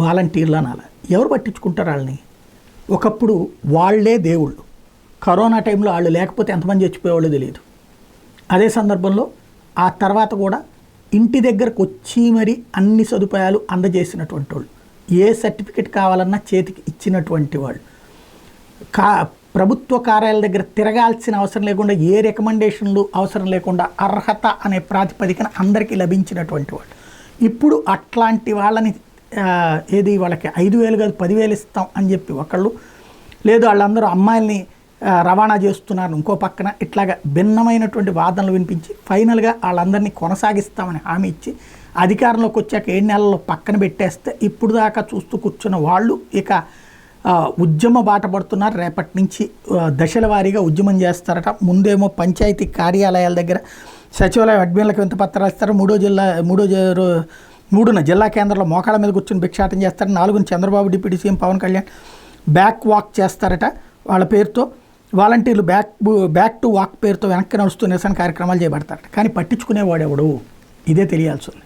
వాలంటీర్లు అనాలి. ఎవరు పట్టించుకుంటారు వాళ్ళని? ఒకప్పుడు వాళ్లే దేవుళ్ళు. కరోనా టైంలో వాళ్ళు లేకపోతే ఎంతమంది చచ్చిపోయేవాళ్ళు తెలియదు. అదే సందర్భంలో ఆ తర్వాత కూడా ఇంటి దగ్గరకు వచ్చి మరి అన్ని సదుపాయాలు అందజేసినటువంటి వాళ్ళు, ఏ సర్టిఫికెట్ కావాలన్నా చేతికి ఇచ్చినటువంటి వాళ్ళు, ప్రభుత్వ కార్యాలయాల దగ్గర తిరగాల్సిన అవసరం లేకుండా, ఏ రికమెండేషన్లు అవసరం లేకుండా అర్హత అనే ప్రాతిపదికన అందరికీ లభించినటువంటి వాళ్ళు. ఇప్పుడు అట్లాంటి వాళ్ళని వాళ్ళకి 5,000 కాదు 10,000 ఇస్తాం అని చెప్పి ఒకళ్ళు, లేదు వాళ్ళందరూ అమ్మాయిల్ని రవాణా చేస్తున్నారు ఇంకో పక్కన, ఇట్లాగా భిన్నమైనటువంటి వాదనలు వినిపించి ఫైనల్గా వాళ్ళందరినీ కొనసాగిస్తామని హామీ ఇచ్చి అధికారంలోకి వచ్చాక 7 నెలల్లో పక్కన పెట్టేస్తే ఇప్పుడు దాకా చూస్తూ కూర్చున్న వాళ్ళు ఇక ఉద్యమ బాట పడుతున్నారు. రేపటి నుంచి దశల వారీగా ఉద్యమం చేస్తారట. ముందేమో పంచాయతీ కార్యాలయాల దగ్గర సచివాలయ అడ్మిన్లకు వింత పత్రాలు ఇస్తారు. 3న జిల్లా కేంద్రంలో మోకాళ్ళ మీద కూర్చొని భిక్షాటం చేస్తారు. 4న Chandrababu deputy CM Pawan Kalyan back walk చేస్తారట. వాళ్ళ పేరుతో వాలంటీర్లు బ్యాక్ టు వాక్ పేరుతో వెనక్కి నడుస్తూ నిరసన కార్యక్రమాలు చేపడతారట. కానీ పట్టించుకునేవాడెవడు? ఇదే తెలియాల్సి ఉంది.